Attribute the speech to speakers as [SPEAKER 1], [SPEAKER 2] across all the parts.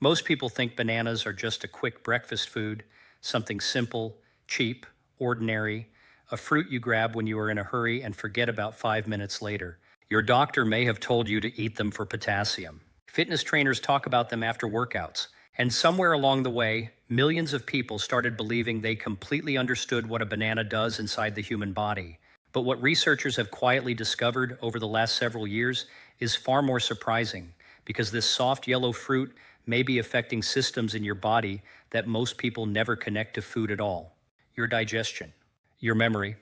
[SPEAKER 1] Most people think bananas are just a quick breakfast food, something simple, cheap, ordinary, a fruit you grab when you are in a hurry and forget about 5 minutes later. Your doctor may have told you to eat them for potassium. Fitness trainers talk about them after workouts. And somewhere along the way, millions of people started believing they completely understood what a banana does inside the human body. But what researchers have quietly discovered over the last several years is far more surprising, because this soft yellow fruit may be affecting systems in your body that most people never connect to food at all. Your digestion, your memory,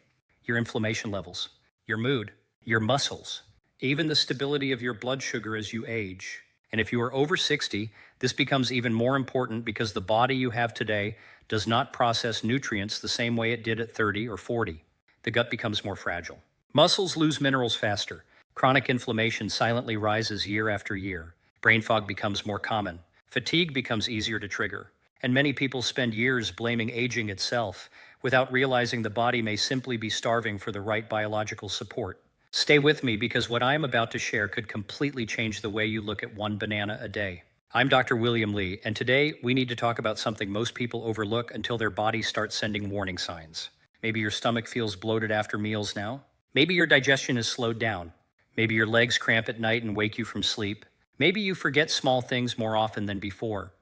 [SPEAKER 1] your inflammation levels, your mood, your muscles, even the stability of your blood sugar as you age. And if you are over 60, this becomes even more important because the body you have today does not process nutrients the same way it did at 30 or 40. The gut becomes more fragile. Muscles lose minerals faster. Chronic inflammation silently rises year after year. Brain fog becomes more common. Fatigue becomes easier to trigger. And many people spend years blaming aging itself without realizing the body may simply be starving for the right biological support. Stay with me because what I am about to share could completely change the way you look at one banana a day. I'm Dr. William Lee, and today we need to talk about something most people overlook until their bodies start sending warning signs. Maybe your stomach feels bloated after meals now. Maybe your digestion is slowed down. Maybe your legs cramp at night and wake you from sleep. Maybe you forget small things more often than before.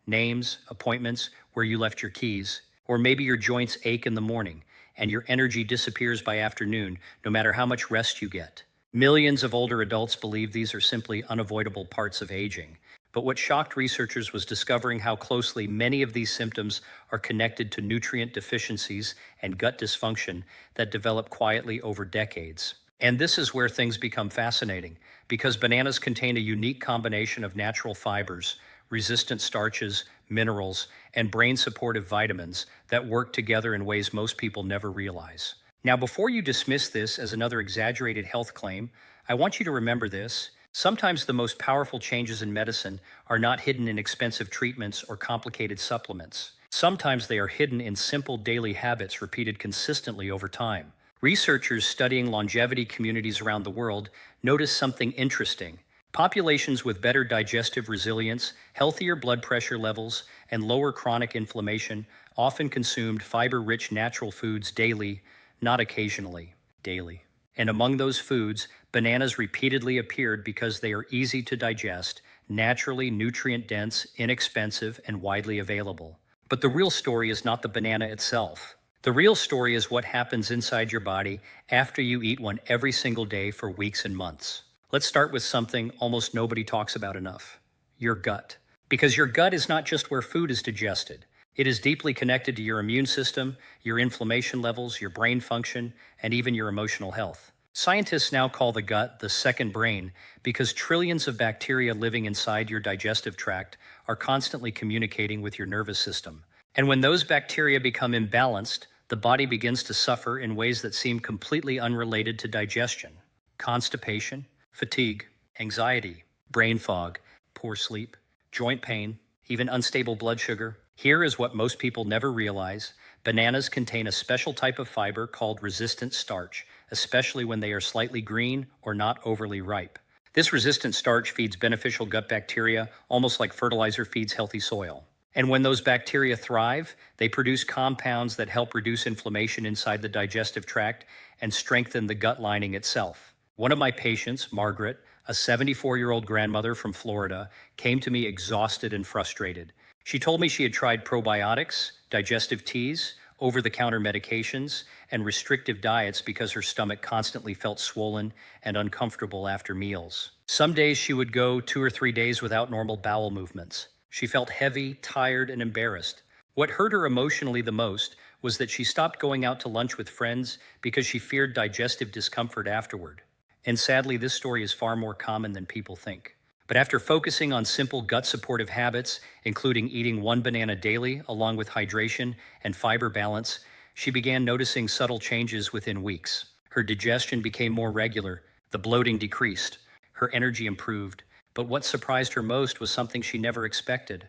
[SPEAKER 1] Names, appointments, where you left your keys. Or maybe your joints ache in the morning and your energy disappears by afternoon, no matter how much rest you get. Millions of older adults believe these are simply unavoidable parts of aging. But what shocked researchers was discovering how closely many of these symptoms are connected to nutrient deficiencies and gut dysfunction that develop quietly over decades. And this is where things become fascinating, because bananas contain a unique combination of natural fibers, resistant starches, minerals, and brain-supportive vitamins that work together in ways most people never realize. Now, before you dismiss this as another exaggerated health claim, I want you to remember this. Sometimes the most powerful changes in medicine are not hidden in expensive treatments or complicated supplements. Sometimes they are hidden in simple daily habits repeated consistently over time. Researchers studying longevity communities around the world noticed something interesting. Populations with better digestive resilience, healthier blood pressure levels, and lower chronic inflammation often consumed fiber-rich natural foods daily, not occasionally, daily. And among those foods, bananas repeatedly appeared because they are easy to digest, naturally nutrient-dense, inexpensive, and widely available. But the real story is not the banana itself. The real story is what happens inside your body after you eat one every single day for weeks and months. Let's start with something almost nobody talks about enough: your gut. Because your gut is not just where food is digested. It is deeply connected to your immune system, your inflammation levels, your brain function, and even your emotional health. Scientists now call the gut the second brain because trillions of bacteria living inside your digestive tract are constantly communicating with your nervous system. And when those bacteria become imbalanced, the body begins to suffer in ways that seem completely unrelated to digestion. Constipation, fatigue, anxiety, brain fog, poor sleep, joint pain, even unstable blood sugar. Here is what most people never realize. Bananas contain a special type of fiber called resistant starch, especially when they are slightly green or not overly ripe. This resistant starch feeds beneficial gut bacteria, almost like fertilizer feeds healthy soil. And when those bacteria thrive, they produce compounds that help reduce inflammation inside the digestive tract and strengthen the gut lining itself. One of my patients, Margaret, a 74-year-old grandmother from Florida, came to me exhausted and frustrated. She told me she had tried probiotics, digestive teas, over-the-counter medications, and restrictive diets because her stomach constantly felt swollen and uncomfortable after meals. Some days she would go 2 or 3 days without normal bowel movements. She felt heavy, tired, and embarrassed. What hurt her emotionally the most was that she stopped going out to lunch with friends because she feared digestive discomfort afterward. And sadly, this story is far more common than people think. But after focusing on simple gut-supportive habits, including eating one banana daily along with hydration and fiber balance, she began noticing subtle changes within weeks. Her digestion became more regular, the bloating decreased, her energy improved. But what surprised her most was something she never expected.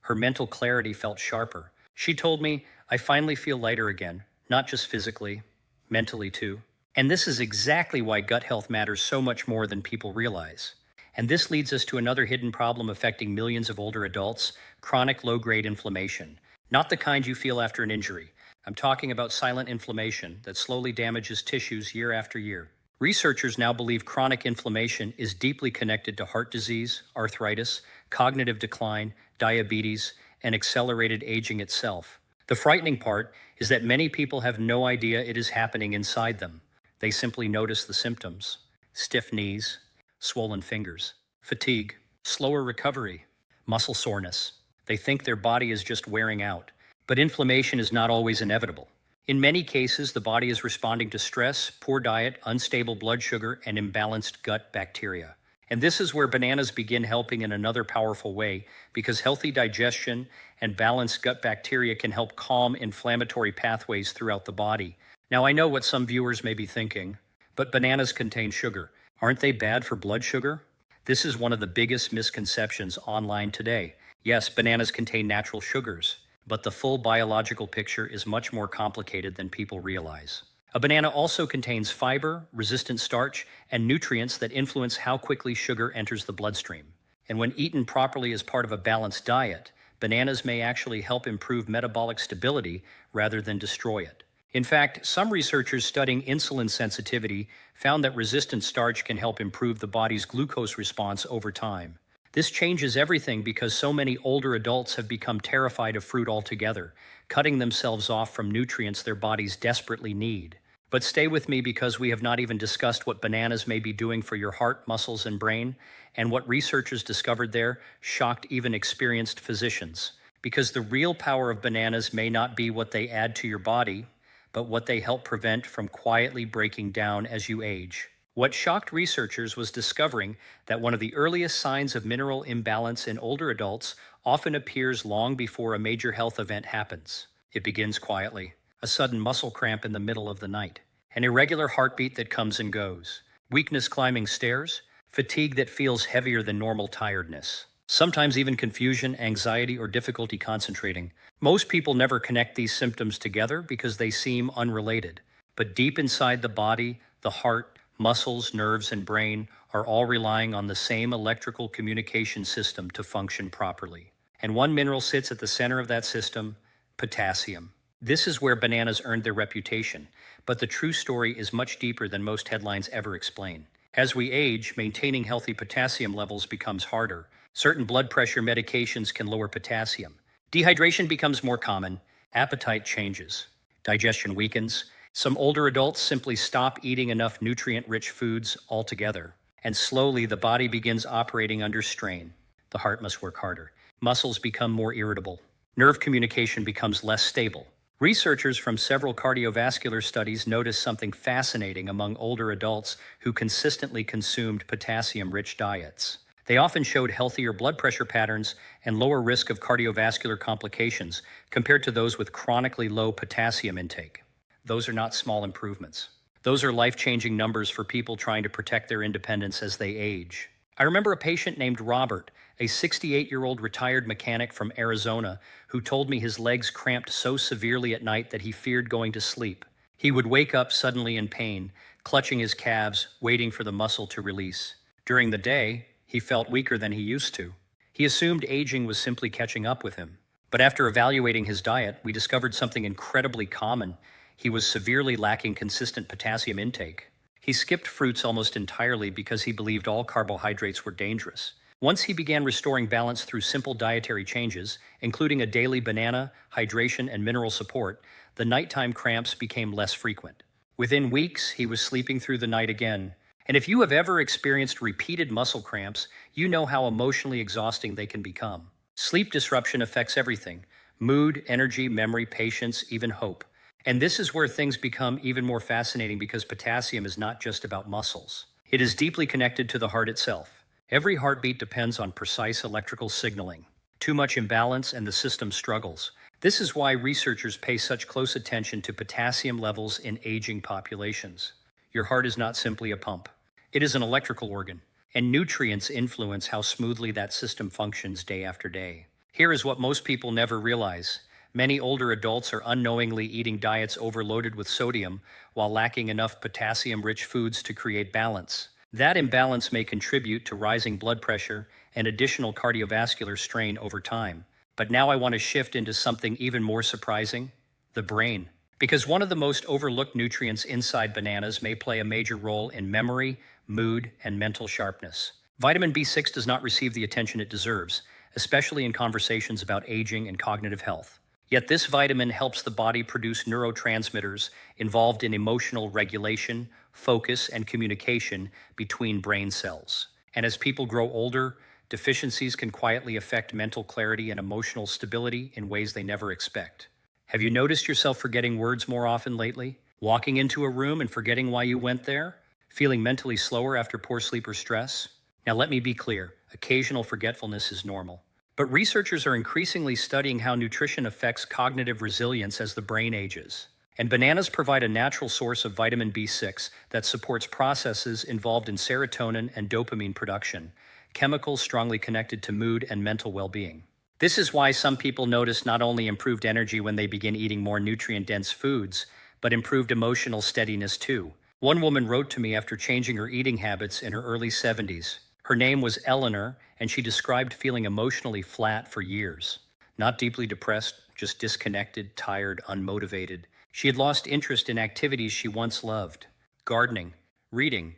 [SPEAKER 1] Her mental clarity felt sharper. She told me, "I finally feel lighter again, not just physically, mentally too." And this is exactly why gut health matters so much more than people realize. And this leads us to another hidden problem affecting millions of older adults: chronic low-grade inflammation. Not the kind you feel after an injury. I'm talking about silent inflammation that slowly damages tissues year after year. Researchers now believe chronic inflammation is deeply connected to heart disease, arthritis, cognitive decline, diabetes, and accelerated aging itself. The frightening part is that many people have no idea it is happening inside them. They simply notice the symptoms: stiff knees, swollen fingers, fatigue, slower recovery, muscle soreness. They think their body is just wearing out. But inflammation is not always inevitable. In many cases, the body is responding to stress, poor diet, unstable blood sugar, and imbalanced gut bacteria. And this is where bananas begin helping in another powerful way, because healthy digestion and balanced gut bacteria can help calm inflammatory pathways throughout the body. Now, I know what some viewers may be thinking, but bananas contain sugar. Aren't they bad for blood sugar? This is one of the biggest misconceptions online today. Yes, bananas contain natural sugars, but the full biological picture is much more complicated than people realize. A banana also contains fiber, resistant starch, and nutrients that influence how quickly sugar enters the bloodstream. And when eaten properly as part of a balanced diet, bananas may actually help improve metabolic stability rather than destroy it. In fact, some researchers studying insulin sensitivity found that resistant starch can help improve the body's glucose response over time. This changes everything because so many older adults have become terrified of fruit altogether, cutting themselves off from nutrients their bodies desperately need. But stay with me, because we have not even discussed what bananas may be doing for your heart, muscles, and brain, and what researchers discovered there shocked even experienced physicians. Because the real power of bananas may not be what they add to your body, but what they help prevent from quietly breaking down as you age. What shocked researchers was discovering that one of the earliest signs of mineral imbalance in older adults often appears long before a major health event happens. It begins quietly: a sudden muscle cramp in the middle of the night, an irregular heartbeat that comes and goes, weakness climbing stairs, fatigue that feels heavier than normal tiredness, sometimes even confusion, anxiety, or difficulty concentrating. Most people never connect these symptoms together because they seem unrelated. But deep inside the body, the heart, muscles, nerves, and brain are all relying on the same electrical communication system to function properly. And one mineral sits at the center of that system: potassium. This is where bananas earned their reputation, but the true story is much deeper than most headlines ever explain. As we age, maintaining healthy potassium levels becomes harder. Certain blood pressure medications can lower potassium. Dehydration becomes more common. Appetite changes. Digestion weakens. Some older adults simply stop eating enough nutrient-rich foods altogether. And slowly, the body begins operating under strain. The heart must work harder. Muscles become more irritable. Nerve communication becomes less stable. Researchers from several cardiovascular studies noticed something fascinating among older adults who consistently consumed potassium-rich diets. They often showed healthier blood pressure patterns and lower risk of cardiovascular complications compared to those with chronically low potassium intake. Those are not small improvements. Those are life-changing numbers for people trying to protect their independence as they age. I remember a patient named Robert, a 68-year-old retired mechanic from Arizona, who told me his legs cramped so severely at night that he feared going to sleep. He would wake up suddenly in pain, clutching his calves, waiting for the muscle to release. During the day, he felt weaker than he used to. He assumed aging was simply catching up with him. But after evaluating his diet, we discovered something incredibly common. He was severely lacking consistent potassium intake. He skipped fruits almost entirely because he believed all carbohydrates were dangerous. Once he began restoring balance through simple dietary changes, including a daily banana, hydration, and mineral support, the nighttime cramps became less frequent. Within weeks, he was sleeping through the night again. And if you have ever experienced repeated muscle cramps, you know how emotionally exhausting they can become. Sleep disruption affects everything: mood, energy, memory, patience, even hope. And this is where things become even more fascinating, because potassium is not just about muscles. It is deeply connected to the heart itself. Every heartbeat depends on precise electrical signaling. Too much imbalance and the system struggles. This is why researchers pay such close attention to potassium levels in aging populations. Your heart is not simply a pump. It is an electrical organ, and nutrients influence how smoothly that system functions day after day. Here is what most people never realize. Many older adults are unknowingly eating diets overloaded with sodium while lacking enough potassium-rich foods to create balance. That imbalance may contribute to rising blood pressure and additional cardiovascular strain over time. But now I want to shift into something even more surprising: the brain. Because one of the most overlooked nutrients inside bananas may play a major role in memory, mood, and mental sharpness. Vitamin B6 does not receive the attention it deserves, especially in conversations about aging and cognitive health. Yet this vitamin helps the body produce neurotransmitters involved in emotional regulation, focus, and communication between brain cells. And as people grow older, deficiencies can quietly affect mental clarity and emotional stability in ways they never expect. Have you noticed yourself forgetting words more often lately? Walking into a room and forgetting why you went there? Feeling mentally slower after poor sleep or stress? Now, let me be clear, occasional forgetfulness is normal. But researchers are increasingly studying how nutrition affects cognitive resilience as the brain ages. And bananas provide a natural source of vitamin B6 that supports processes involved in serotonin and dopamine production, chemicals strongly connected to mood and mental well-being. This is why some people notice not only improved energy when they begin eating more nutrient-dense foods, but improved emotional steadiness too. One woman wrote to me after changing her eating habits in her early 70s. Her name was Eleanor, and she described feeling emotionally flat for years. Not deeply depressed, just disconnected, tired, unmotivated. She had lost interest in activities she once loved: gardening, reading,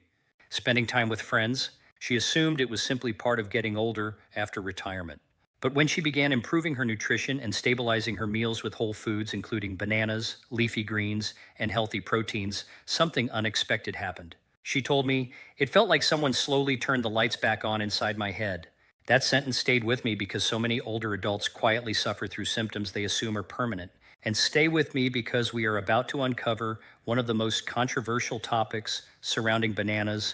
[SPEAKER 1] spending time with friends. She assumed it was simply part of getting older after retirement. But when she began improving her nutrition and stabilizing her meals with whole foods, including bananas, leafy greens, and healthy proteins, something unexpected happened. She told me, "It felt like someone slowly turned the lights back on inside my head." That sentence stayed with me because so many older adults quietly suffer through symptoms they assume are permanent. And stay with me because we are about to uncover one of the most controversial topics surrounding bananas: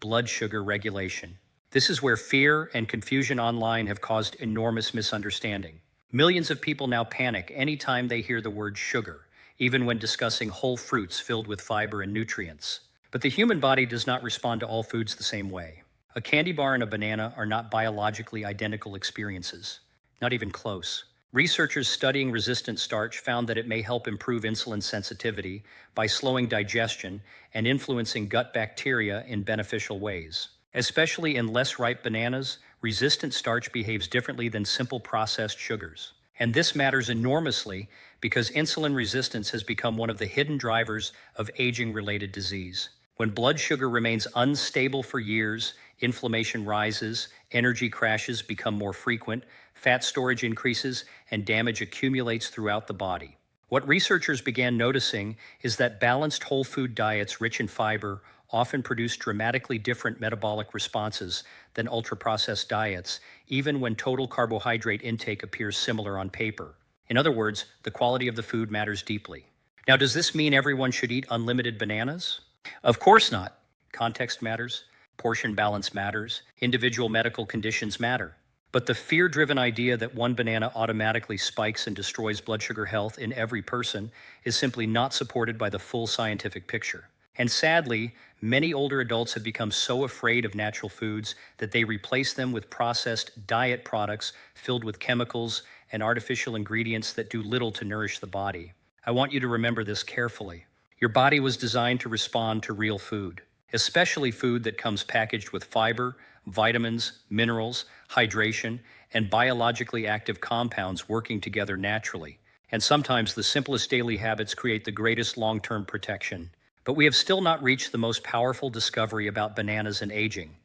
[SPEAKER 1] blood sugar regulation. This is where fear and confusion online have caused enormous misunderstanding. Millions of people now panic anytime they hear the word sugar, even when discussing whole fruits filled with fiber and nutrients. But the human body does not respond to all foods the same way. A candy bar and a banana are not biologically identical experiences, not even close. Researchers studying resistant starch found that it may help improve insulin sensitivity by slowing digestion and influencing gut bacteria in beneficial ways. Especially in less ripe bananas, resistant starch behaves differently than simple processed sugars. And this matters enormously because insulin resistance has become one of the hidden drivers of aging-related disease. When blood sugar remains unstable for years, inflammation rises, energy crashes become more frequent, fat storage increases, and damage accumulates throughout the body. What researchers began noticing is that balanced whole food diets rich in fiber often produce dramatically different metabolic responses than ultra-processed diets, even when total carbohydrate intake appears similar on paper. In other words, the quality of the food matters deeply. Now, does this mean everyone should eat unlimited bananas? Of course not. Context matters, portion balance matters, individual medical conditions matter. But the fear-driven idea that one banana automatically spikes and destroys blood sugar health in every person is simply not supported by the full scientific picture. And sadly, many older adults have become so afraid of natural foods that they replace them with processed diet products filled with chemicals and artificial ingredients that do little to nourish the body. I want you to remember this carefully. Your body was designed to respond to real food, especially food that comes packaged with fiber, vitamins, minerals, hydration, and biologically active compounds working together naturally. And sometimes the simplest daily habits create the greatest long-term protection. But we have still not reached the most powerful discovery about bananas and aging,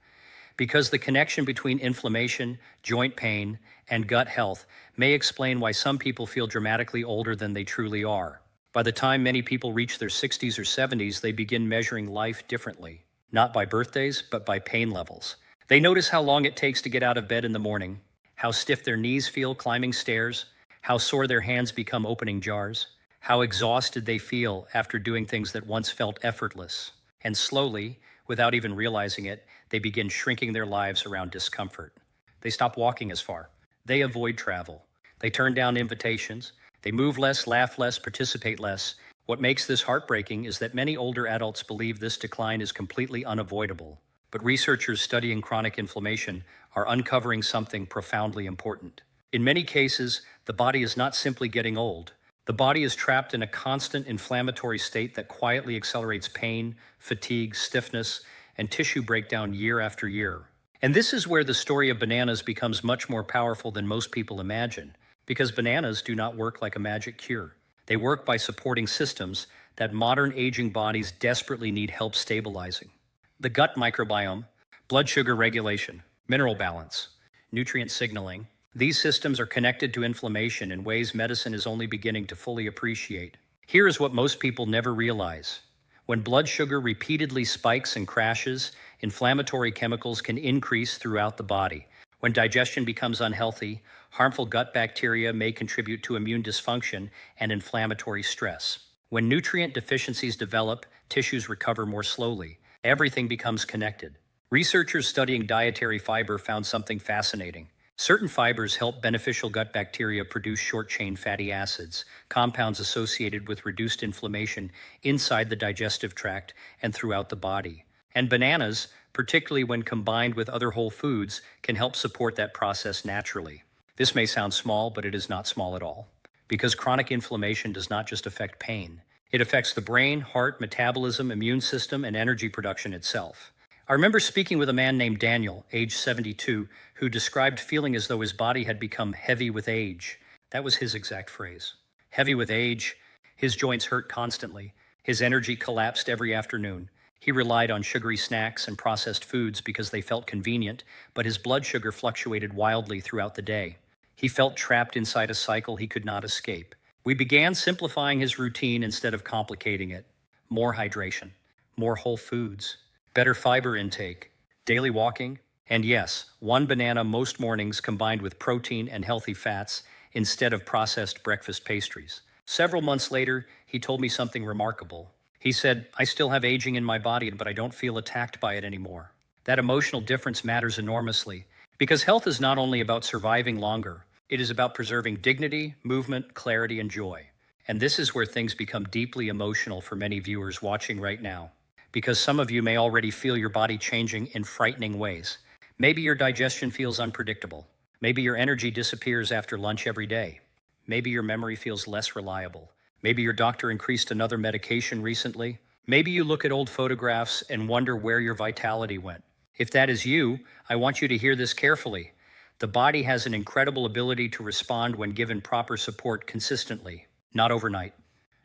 [SPEAKER 1] because the connection between inflammation, joint pain, and gut health may explain why some people feel dramatically older than they truly are. By the time many people reach their 60s or 70s, they begin measuring life differently, not by birthdays, but by pain levels. They notice how long it takes to get out of bed in the morning, how stiff their knees feel climbing stairs, how sore their hands become opening jars, how exhausted they feel after doing things that once felt effortless. And slowly, without even realizing it, they begin shrinking their lives around discomfort. They stop walking as far. They avoid travel. They turn down invitations. They move less, laugh less, participate less. What makes this heartbreaking is that many older adults believe this decline is completely unavoidable. But researchers studying chronic inflammation are uncovering something profoundly important. In many cases, the body is not simply getting old. The body is trapped in a constant inflammatory state that quietly accelerates pain, fatigue, stiffness, and tissue breakdown year after year. And this is where the story of bananas becomes much more powerful than most people imagine, because bananas do not work like a magic cure. They work by supporting systems that modern aging bodies desperately need help stabilizing. The gut microbiome, blood sugar regulation, mineral balance, nutrient signaling. These systems are connected to inflammation in ways medicine is only beginning to fully appreciate. Here is what most people never realize. When blood sugar repeatedly spikes and crashes, inflammatory chemicals can increase throughout the body. When digestion becomes unhealthy, harmful gut bacteria may contribute to immune dysfunction and inflammatory stress. When nutrient deficiencies develop, tissues recover more slowly. Everything becomes connected. Researchers studying dietary fiber found something fascinating. Certain fibers help beneficial gut bacteria produce short-chain fatty acids, compounds associated with reduced inflammation inside the digestive tract and throughout the body. And bananas, particularly when combined with other whole foods, can help support that process naturally. This may sound small, but it is not small at all. Because chronic inflammation does not just affect pain. It affects the brain, heart, metabolism, immune system, and energy production itself. I remember speaking with a man named Daniel, age 72, who described feeling as though his body had become heavy with age. That was his exact phrase. Heavy with age. His joints hurt constantly. His energy collapsed every afternoon. He relied on sugary snacks and processed foods because they felt convenient, but his blood sugar fluctuated wildly throughout the day. He felt trapped inside a cycle he could not escape. We began simplifying his routine instead of complicating it. More hydration, more whole foods, better fiber intake, daily walking, and yes, one banana most mornings combined with protein and healthy fats instead of processed breakfast pastries. Several months later, he told me something remarkable. He said, "I still have aging in my body, but I don't feel attacked by it anymore." That emotional difference matters enormously, because health is not only about surviving longer, it is about preserving dignity, movement, clarity, and joy. And this is where things become deeply emotional for many viewers watching right now, because some of you may already feel your body changing in frightening ways. Maybe your digestion feels unpredictable. Maybe your energy disappears after lunch every day. Maybe your memory feels less reliable. Maybe your doctor increased another medication recently. Maybe you look at old photographs and wonder where your vitality went. If that is you, I want you to hear this carefully. The body has an incredible ability to respond when given proper support consistently, not overnight,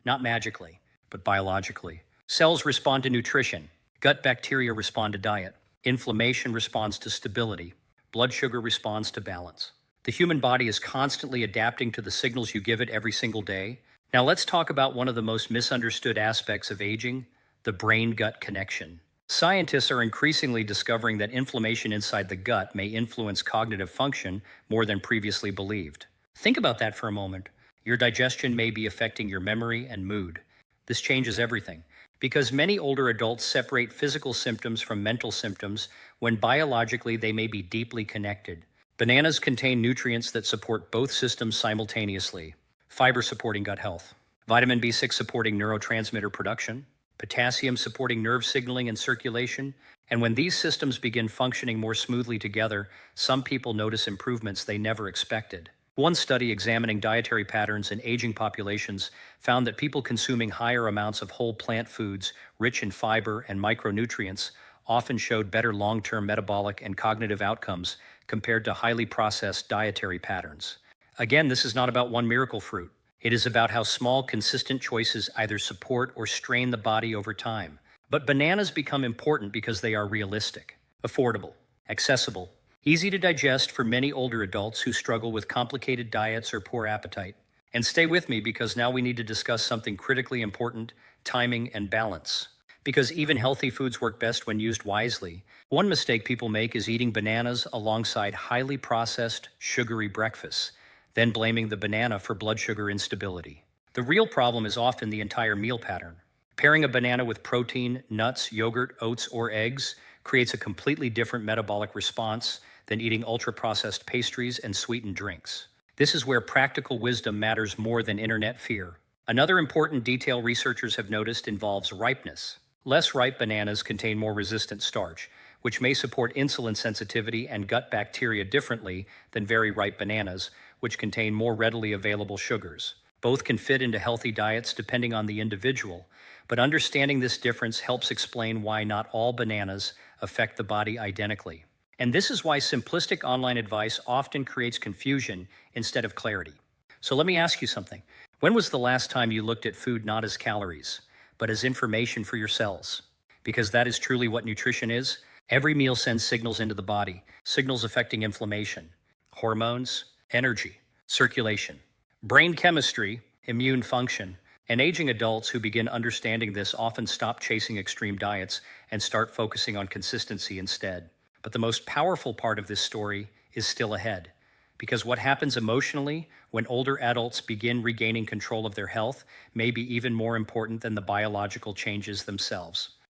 [SPEAKER 1] not magically, but biologically. Cells respond to nutrition. Gut bacteria respond to diet. Inflammation responds to stability. Blood sugar responds to balance. The human body is constantly adapting to the signals you give it every single day. Now let's talk about one of the most misunderstood aspects of aging, the brain-gut connection. Scientists are increasingly discovering that inflammation inside the gut may influence cognitive function more than previously believed. Think about that for a moment. Your digestion may be affecting your memory and mood. This changes everything, because many older adults separate physical symptoms from mental symptoms when biologically they may be deeply connected. Bananas contain nutrients that support both systems simultaneously. Fiber supporting gut health, vitamin B6 supporting neurotransmitter production, potassium supporting nerve signaling and circulation, and when these systems begin functioning more smoothly together, some people notice improvements they never expected. One study examining dietary patterns in aging populations found that people consuming higher amounts of whole plant foods rich in fiber and micronutrients often showed better long-term metabolic and cognitive outcomes compared to highly processed dietary patterns. Again, this is not about one miracle fruit. It is about how small, consistent choices either support or strain the body over time. But bananas become important because they are realistic, affordable, accessible, easy to digest for many older adults who struggle with complicated diets or poor appetite. And stay with me because now we need to discuss something critically important, timing and balance. Because even healthy foods work best when used wisely. One mistake people make is eating bananas alongside highly processed, sugary breakfasts, then blaming the banana for blood sugar instability. The real problem is often the entire meal pattern. Pairing a banana with protein, nuts, yogurt, oats, or eggs creates a completely different metabolic response than eating ultra-processed pastries and sweetened drinks. This is where practical wisdom matters more than internet fear. Another important detail researchers have noticed involves ripeness. Less ripe bananas contain more resistant starch, which may support insulin sensitivity and gut bacteria differently than very ripe bananas, which contain more readily available sugars. Both can fit into healthy diets depending on the individual, but understanding this difference helps explain why not all bananas affect the body identically. And this is why simplistic online advice often creates confusion instead of clarity. So let me ask you something. When was the last time you looked at food not as calories, but as information for your cells? Because that is truly what nutrition is. Every meal sends signals into the body, signals affecting inflammation, hormones, energy, circulation, brain chemistry, immune function. And aging adults who begin understanding this often stop chasing extreme diets and start focusing on consistency instead. But the most powerful part of this story is still ahead. Because what happens emotionally when older adults begin regaining control of their health may be even more important than the biological changes themselves.